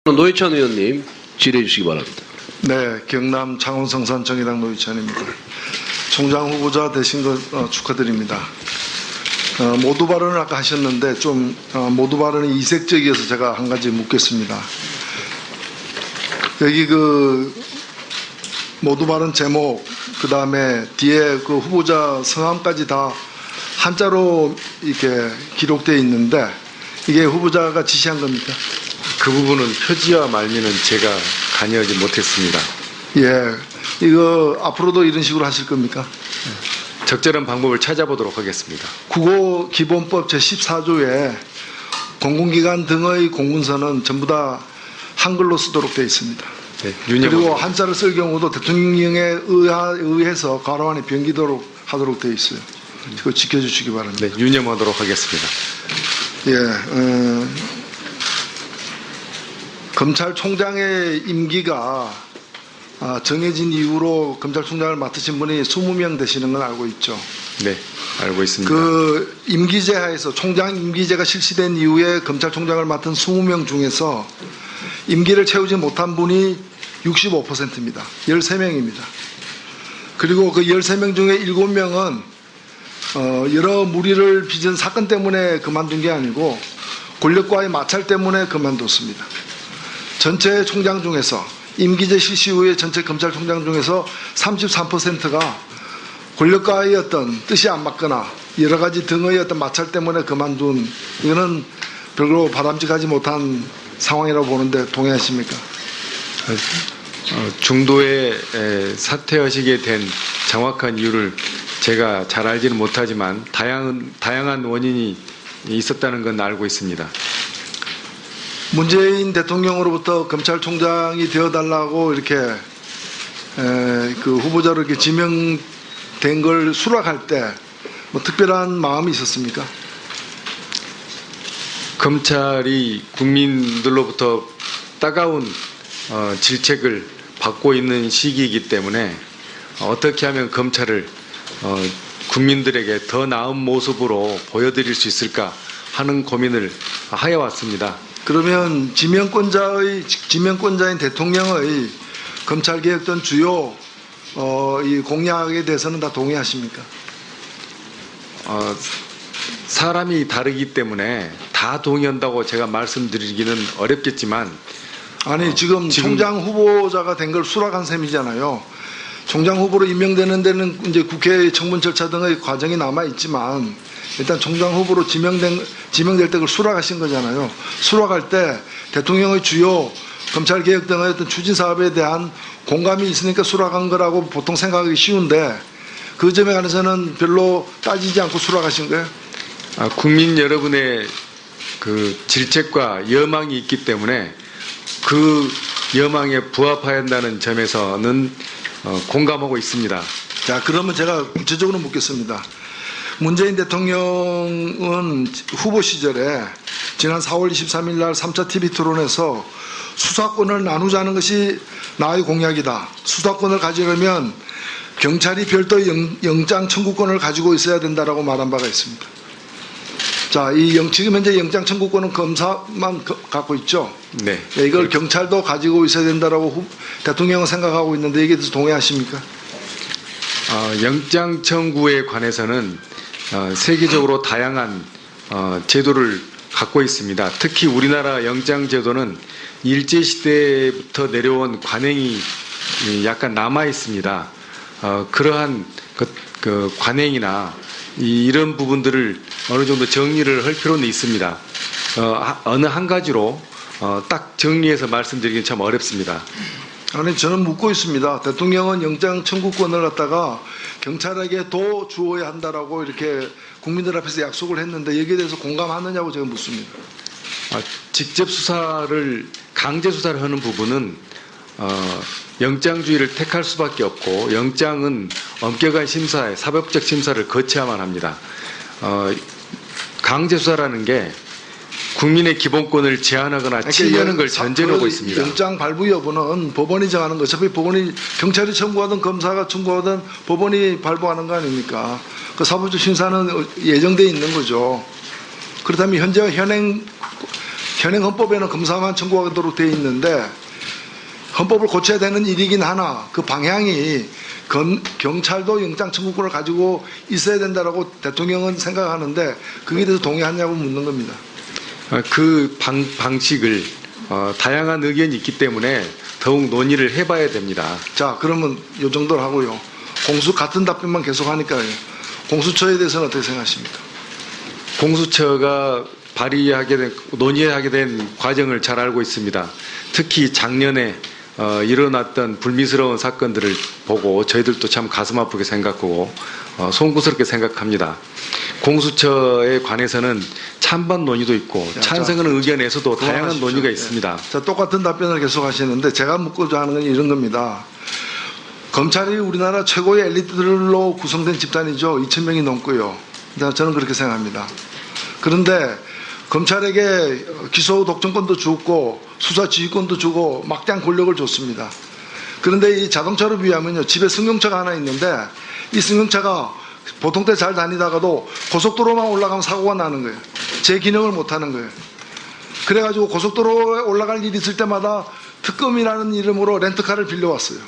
노회찬 의원님 질의해 주시기 바랍니다. 네, 경남 창원성산 정의당 노회찬입니다. 총장 후보자 되신 것 축하드립니다. 모두 발언을 아까 하셨는데 좀 모두 발언이 이색적이어서 제가 한 가지 묻겠습니다. 여기 모두 발언 제목, 그 다음에 뒤에 그 후보자 성함까지 다 한자로 이렇게 기록되어 있는데 이게 후보자가 지시한 겁니까? 그 부분은 표지와 말미는 제가 관여하지 못했습니다. 예, 이거 앞으로도 이런 식으로 하실 겁니까? 적절한 방법을 찾아보도록 하겠습니다. 국어기본법 제14조에 공공기관 등의 공문서는 전부 다 한글로 쓰도록 되어 있습니다. 네, 그리고 한자를 쓸 경우도 대통령에 의해서 가로 안에 변기도록 하도록 되어 있어요. 그거 지켜주시기 바랍니다. 네, 유념하도록 하겠습니다. 예, 검찰총장의 임기가 정해진 이후로 검찰총장을 맡으신 분이 20명 되시는 건 알고 있죠. 네, 알고 있습니다. 그 임기제 하에서 총장 임기제가 실시된 이후에 검찰총장을 맡은 20명 중에서 임기를 채우지 못한 분이 65%입니다. 13명입니다. 그리고 그 13명 중에 7명은 여러 무리를 빚은 사건 때문에 그만둔 게 아니고 권력과의 마찰 때문에 그만뒀습니다. 전체 총장 중에서 임기제 실시 후에 전체 검찰총장 중에서 33%가 권력과의 어떤 뜻이 안 맞거나 여러 가지 등의 어떤 마찰 때문에 그만둔, 이거는 별로 바람직하지 못한 상황이라고 보는데 동의하십니까? 중도에 사퇴하시게 된 정확한 이유를 제가 잘 알지는 못하지만 다양한 원인이 있었다는 건 알고 있습니다. 문재인 대통령으로부터 검찰총장이 되어달라고 이렇게 그 후보자로 이렇게 지명된 걸 수락할 때 뭐 특별한 마음이 있었습니까? 검찰이 국민들로부터 따가운 질책을 받고 있는 시기이기 때문에 어떻게 하면 검찰을 국민들에게 더 나은 모습으로 보여드릴 수 있을까 하는 고민을 하여왔습니다. 그러면 지명권자인 대통령의 검찰개혁 등 주요 이 공약에 대해서는 다 동의하십니까? 사람이 다르기 때문에 다 동의한다고 제가 말씀드리기는 어렵겠지만 지금 총장 후보자가 된 걸 수락한 셈이잖아요. 총장 후보로 임명되는 데는 이제 국회 청문 절차 등의 과정이 남아 있지만 일단 총장 후보로 지명될 때 그걸 수락하신 거잖아요. 수락할 때 대통령의 주요 검찰개혁 등의 어떤 추진 사업에 대한 공감이 있으니까 수락한 거라고 보통 생각하기 쉬운데 그 점에 관해서는 별로 따지지 않고 수락하신 거예요? 국민 여러분의 그 질책과 여망이 있기 때문에 그 여망에 부합해야 한다는 점에서는 공감하고 있습니다. 자, 그러면 제가 구체적으로 묻겠습니다. 문재인 대통령은 후보 시절에 지난 4월 23일 날 3차 TV 토론에서 수사권을 나누자는 것이 나의 공약이다. 수사권을 가지려면 경찰이 별도 영장 청구권을 가지고 있어야 된다라고 말한 바가 있습니다. 자, 지금 현재 영장 청구권은 검사만 갖고 있죠. 네. 이걸 경찰도 가지고 있어야 된다라고 대통령은 생각하고 있는데 이게 대해서 동의하십니까? 영장 청구에 관해서는 세계적으로 다양한 제도를 갖고 있습니다. 특히 우리나라 영장 제도는 일제시대부터 내려온 관행이 약간 남아 있습니다. 그러한 그 관행이나 이런 부분들을 어느 정도 정리를 할 필요는 있습니다. 어느 한 가지로 딱 정리해서 말씀드리기는 참 어렵습니다. 저는 묻고 있습니다. 대통령은 영장 청구권을 갖다가 경찰에게 더 주어야 한다라고 이렇게 국민들 앞에서 약속을 했는데 여기에 대해서 공감하느냐고 제가 묻습니다. 직접 수사를 강제 수사를 하는 부분은 영장주의를 택할 수밖에 없고 영장은 엄격한 심사에 사법적 심사를 거쳐야만 합니다. 강제 수사라는 게 국민의 기본권을 제한하거나 침해하는 걸 전제로 하고 있습니다. 영장 발부 여부는 법원이 정하는 거. 어차피 경찰이 청구하든 검사가 청구하든 법원이 발부하는 거 아닙니까? 그 사법적 심사는 예정되어 있는 거죠. 그렇다면 현재 현행 헌법에는 검사만 청구하도록 되어 있는데 헌법을 고쳐야 되는 일이긴 하나 그 방향이 경찰도 영장 청구권을 가지고 있어야 된다라고 대통령은 생각하는데 거기에 대해서 동의하냐고 묻는 겁니다. 그 방식을 다양한 의견이 있기 때문에 더욱 논의를 해봐야 됩니다. 자, 그러면 이 정도로 하고요. 공수 같은 답변만 계속 하니까요. 공수처에 대해서는 어떻게 생각하십니까? 공수처가 논의하게 된 과정을 잘 알고 있습니다. 특히 작년에 일어났던 불미스러운 사건들을 보고 저희들도 참 가슴 아프게 생각하고 송구스럽게 생각합니다. 공수처에 관해서는 찬반 논의도 있고 찬성하는 의견에서도 다양한 논의가 있습니다. 자, 똑같은 답변을 계속 하시는데 제가 묻고자 하는 건 이런 겁니다. 검찰이 우리나라 최고의 엘리트들로 구성된 집단이죠. 2,000명이 넘고요. 저는 그렇게 생각합니다. 그런데 검찰에게 기소 독점권도 주고 수사 지휘권도 주고 막대한 권력을 줬습니다. 그런데 이 자동차로 비하면요. 집에 승용차가 하나 있는데 이 승용차가 보통 때 잘 다니다가도 고속도로만 올라가면 사고가 나는 거예요. 제 기능을 못하는 거예요. 그래가지고 고속도로에 올라갈 일이 있을 때마다 특검이라는 이름으로 렌트카를 빌려왔어요.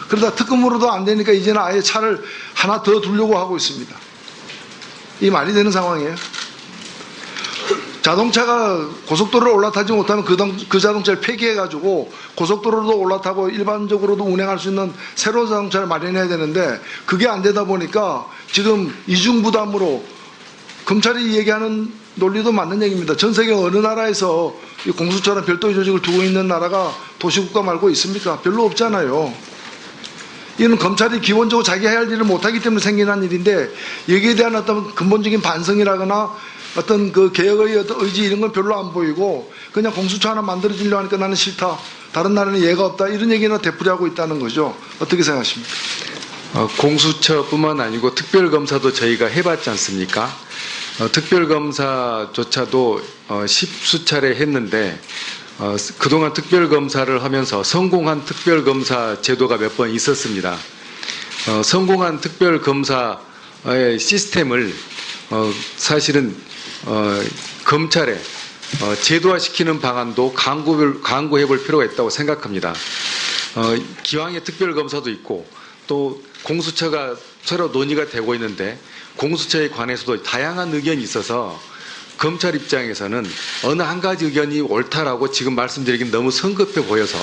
그러다 특검으로도 안 되니까 이제는 아예 차를 하나 더 두려고 하고 있습니다. 이 말이 되는 상황이에요. 자동차가 고속도로를 올라타지 못하면 그 자동차를 폐기해가지고 고속도로도 올라타고 일반적으로도 운행할 수 있는 새로운 자동차를 마련해야 되는데 그게 안 되다 보니까 지금 이중부담으로 검찰이 얘기하는 논리도 맞는 얘기입니다. 전 세계 어느 나라에서 이 공수처나 별도의 조직을 두고 있는 나라가 도시국가 말고 있습니까? 별로 없잖아요. 이는 검찰이 기본적으로 자기 해야 할 일을 못하기 때문에 생기는 일인데 여기에 대한 어떤 근본적인 반성이라거나 어떤 그 개혁의 어떤 의지 이런 건 별로 안 보이고 그냥 공수처 하나 만들어지려고 하니까 나는 싫다. 다른 나라는 예가 없다. 이런 얘기는 되풀이하고 있다는 거죠. 어떻게 생각하십니까? 공수처뿐만 아니고 특별검사도 저희가 해봤지 않습니까? 특별검사조차도 10수차례 했는데 그동안 특별검사를 하면서 성공한 특별검사 제도가 몇 번 있었습니다. 성공한 특별검사의 시스템을 사실은 검찰에 제도화시키는 방안도 강구해 볼 필요가 있다고 생각합니다. 기왕에 특별검사도 있고 또 공수처가 서로 논의가 되고 있는데 공수처에 관해서도 다양한 의견이 있어서 검찰 입장에서는 어느 한 가지 의견이 옳다라고 지금 말씀드리긴 너무 성급해 보여서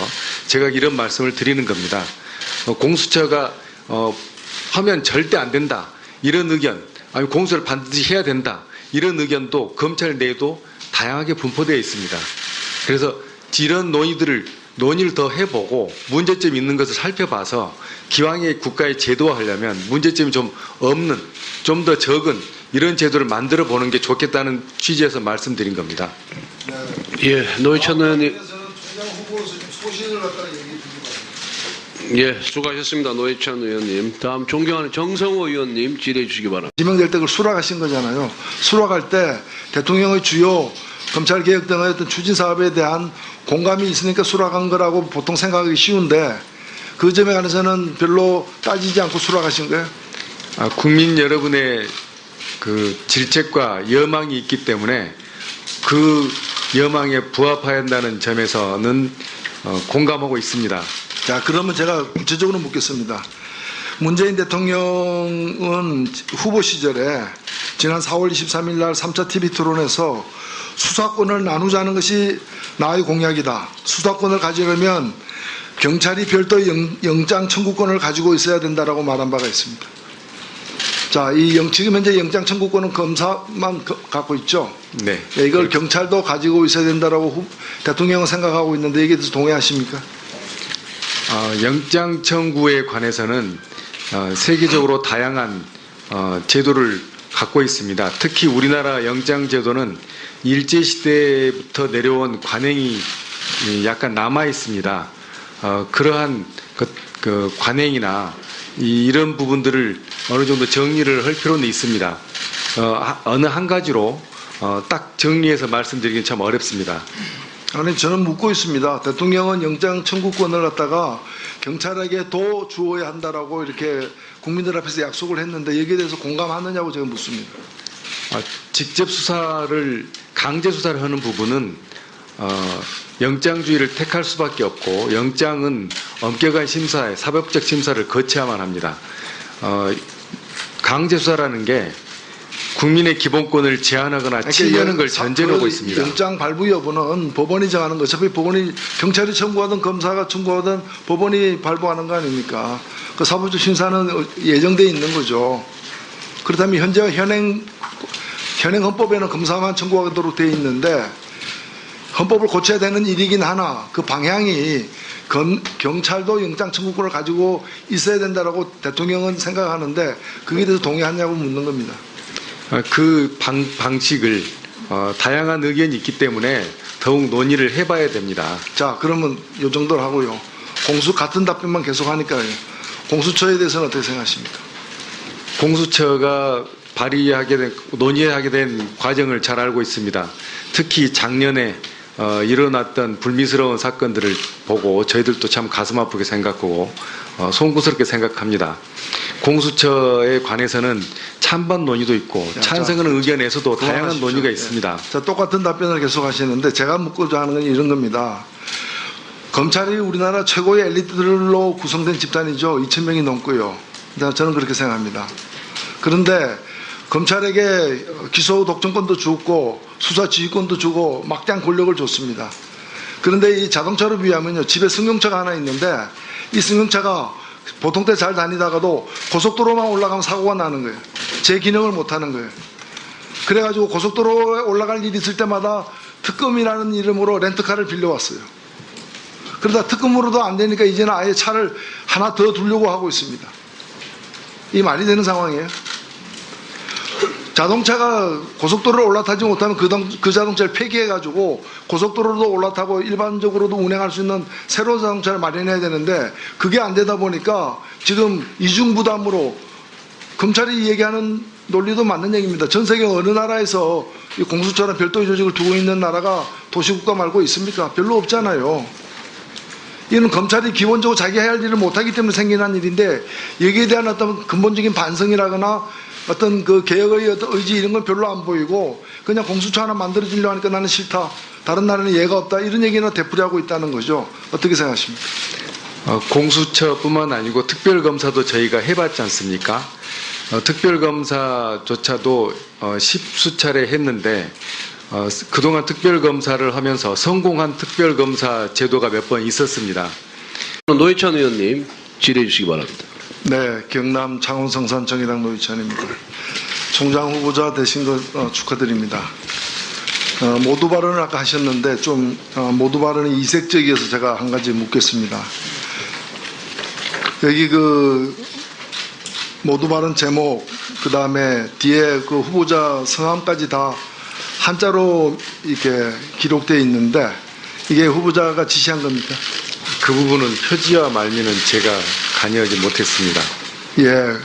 제가 이런 말씀을 드리는 겁니다. 공수처가 하면 절대 안 된다 이런 의견, 아니 공수처를 반드시 해야 된다 이런 의견도 검찰 내에도 다양하게 분포되어 있습니다. 그래서 이런 논의를 더 해보고 문제점이 있는 것을 살펴봐서 기왕에 국가의 제도화하려면 문제점이 좀 없는, 좀 더 적은 이런 제도를 만들어 보는 게 좋겠다는 취지에서 말씀드린 겁니다. 예, 노회찬 의원님. 총장 후보 소신을 갖다가 얘기해 주기 바랍니다. 예, 수고하셨습니다. 노회찬 의원님. 다음 존경하는 정성호 의원님 질의해 주시기 바랍니다. 지명될 때 그걸 수락하신 거잖아요. 수락할 때 대통령의 주요 검찰개혁 등의 어떤 추진 사업에 대한 공감이 있으니까 수락한 거라고 보통 생각하기 쉬운데 그 점에 관해서는 별로 따지지 않고 수락하신 거예요? 국민 여러분의 그 질책과 여망이 있기 때문에 그 여망에 부합해야 한다는 점에서는 공감하고 있습니다. 자, 그러면 제가 구체적으로 묻겠습니다. 문재인 대통령은 후보 시절에 지난 4월 23일 날 3차 TV 토론에서 수사권을 나누자는 것이 나의 공약이다. 수사권을 가지려면 경찰이 별도의 영장 청구권을 가지고 있어야 된다라고 말한 바가 있습니다. 자, 지금 현재 영장 청구권은 검사만 갖고 있죠. 네. 이걸 경찰도 가지고 있어야 된다라고 대통령은 생각하고 있는데 이게 대해서 동의하십니까? 영장 청구에 관해서는 세계적으로 다양한 제도를 갖고 있습니다. 특히 우리나라 영장 제도는 일제 시대부터 내려온 관행이 약간 남아 있습니다. 그러한 그 관행이나 이런 부분들을 어느 정도 정리를 할 필요는 있습니다. 어느 한 가지로 딱 정리해서 말씀드리긴 참 어렵습니다. 아니, 저는 묻고 있습니다. 대통령은 영장 청구권을 갖다가 경찰에게 더 주어야 한다라고 이렇게 국민들 앞에서 약속을 했는데 여기에 대해서 공감하느냐고 제가 묻습니다. 직접 수사를 강제 수사를 하는 부분은 영장주의를 택할 수밖에 없고 영장은 엄격한 심사에 사법적 심사를 거쳐야만 합니다. 강제 수사라는 게 국민의 기본권을 제한하거나 침해하는 걸 전제로 하고 있습니다. 영장 발부 여부는 법원이 정하는 거. 어차피 법원이 경찰이 청구하든 검사가 청구하든 법원이 발부하는 거 아닙니까? 그 사법적 심사는 예정돼 있는 거죠. 그렇다면 현재 현행 헌법에는 검사만 청구하도록 되어 있는데 헌법을 고쳐야 되는 일이긴 하나 그 방향이 경찰도 영장 청구권을 가지고 있어야 된다라고 대통령은 생각하는데 거기에 대해서 동의하냐고 묻는 겁니다. 그 방식을 다양한 의견이 있기 때문에 더욱 논의를 해봐야 됩니다. 자, 그러면 이 정도로 하고요. 같은 답변만 계속 하니까요. 공수처에 대해서는 어떻게 생각하십니까? 공수처가 논의하게 된 과정을 잘 알고 있습니다. 특히 작년에 일어났던 불미스러운 사건들을 보고 저희들도 참 가슴 아프게 생각하고 송구스럽게 생각합니다. 공수처에 관해서는 찬반 논의도 있고 찬성하는 의견에서도 다양한 논의가 있습니다. 자, 똑같은 답변을 계속 하시는데 제가 묻고자 하는 건 이런 겁니다. 검찰이 우리나라 최고의 엘리트들로 구성된 집단이죠. 2,000명이 넘고요. 저는 그렇게 생각합니다. 그런데 검찰에게 기소 독점권도 주고 수사 지휘권도 주고 막대한 권력을 줬습니다. 그런데 이 자동차로 비하면요. 집에 승용차가 하나 있는데 이 승용차가 보통 때 잘 다니다가도 고속도로만 올라가면 사고가 나는 거예요. 제 기능을 못하는 거예요. 그래가지고 고속도로에 올라갈 일이 있을 때마다 특검이라는 이름으로 렌트카를 빌려왔어요. 그러다 특검으로도 안 되니까 이제는 아예 차를 하나 더 두려고 하고 있습니다. 이 말이 되는 상황이에요. 자동차가 고속도로를 올라타지 못하면 그 자동차를 폐기해가지고 고속도로도 올라타고 일반적으로도 운행할 수 있는 새로운 자동차를 마련해야 되는데 그게 안 되다 보니까 지금 이중부담으로 검찰이 얘기하는 논리도 맞는 얘기입니다. 전 세계 어느 나라에서 이 공수처나 별도의 조직을 두고 있는 나라가 도시국가 말고 있습니까? 별로 없잖아요. 이는 검찰이 기본적으로 자기 해야 할 일을 못하기 때문에 생기는 일인데 여기에 대한 어떤 근본적인 반성이라거나 어떤 그 개혁의 어떤 의지 이런 건 별로 안 보이고 그냥 공수처 하나 만들어주려고 하니까 나는 싫다. 다른 나라는 예가 없다. 이런 얘기는 되풀이하고 있다는 거죠. 어떻게 생각하십니까? 공수처뿐만 아니고 특별검사도 저희가 해봤지 않습니까? 특별검사조차도 10수차례 했는데 그동안 특별검사를 하면서 성공한 특별검사 제도가 몇 번 있었습니다. 노회찬 의원님 질의해 주시기 바랍니다. 네, 경남 창원성산 정의당 노회찬입니다. 총장 후보자 되신 거 축하드립니다. 모두 발언을 아까 하셨는데 좀 모두 발언이 이색적이어서 제가 한 가지 묻겠습니다. 여기 그 모두 발언 제목 그 다음에 뒤에 그 후보자 성함까지 다 한자로 이렇게 기록되어 있는데 이게 후보자가 지시한 겁니까? 그 부분은 표지와 말미는 제가 관여하지 못했습니다. 예,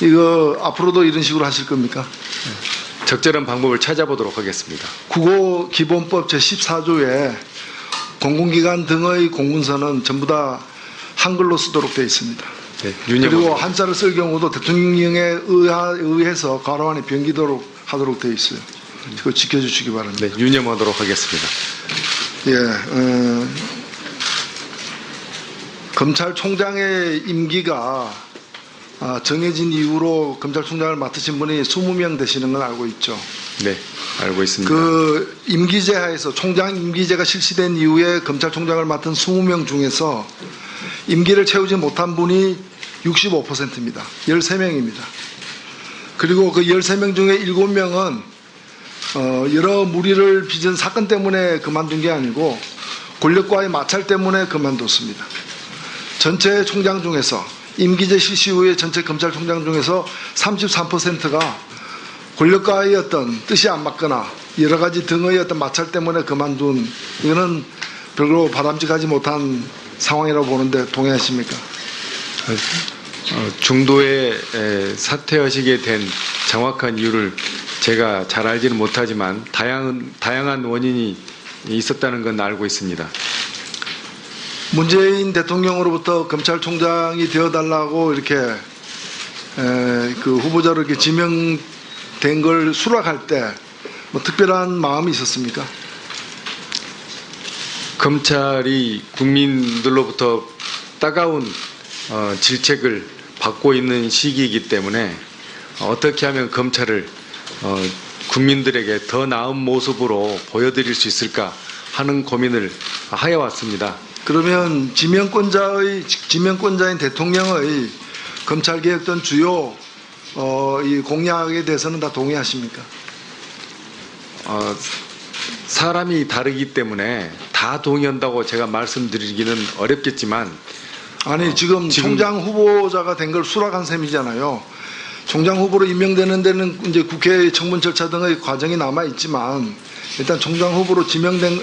이거 앞으로도 이런 식으로 하실 겁니까? 적절한 방법을 찾아보도록 하겠습니다. 국어기본법 제14조에 공공기관 등의 공문서는 전부 다 한글로 쓰도록 되어 있습니다. 네, 그리고 한자를 쓸 경우도 대통령에 의해서 가로 안에 변기도록 하도록 되어 있어요. 그거 지켜주시기 바랍니다. 네, 유념하도록 하겠습니다. 예, 검찰총장의 임기가 정해진 이후로 검찰총장을 맡으신 분이 20명 되시는 건 알고 있죠. 네, 알고 있습니다. 그 임기제 하에서 총장 임기제가 실시된 이후에 검찰총장을 맡은 20명 중에서 임기를 채우지 못한 분이 65%입니다. 13명입니다. 그리고 그 13명 중에 7명은 여러 무리를 빚은 사건 때문에 그만둔 게 아니고 권력과의 마찰 때문에 그만뒀습니다. 전체 총장 중에서 임기제 실시 후에 전체 검찰총장 중에서 33%가 권력과의 어떤 뜻이 안 맞거나 여러 가지 등의 어떤 마찰 때문에 그만둔 이거는 별로 바람직하지 못한 상황이라고 보는데 동의하십니까? 중도에 사퇴하시게 된 정확한 이유를 제가 잘 알지는 못하지만 다양한 원인이 있었다는 건 알고 있습니다. 문재인 대통령으로부터 검찰총장이 되어달라고 이렇게 그 후보자로 이렇게 지명된 걸 수락할 때 뭐 특별한 마음이 있었습니까? 검찰이 국민들로부터 따가운 질책을 받고 있는 시기이기 때문에 어떻게 하면 검찰을 국민들에게 더 나은 모습으로 보여드릴 수 있을까 하는 고민을 하여왔습니다. 그러면 지명권자인 대통령의 검찰개혁 등 주요 이 공약에 대해서는 다 동의하십니까? 사람이 다르기 때문에 다 동의한다고 제가 말씀드리기는 어렵겠지만 아니 지금 총장 후보자가 된 걸 수락한 셈이잖아요. 총장 후보로 임명되는 데는 이제 국회 청문 절차 등의 과정이 남아 있지만 일단 총장 후보로 지명된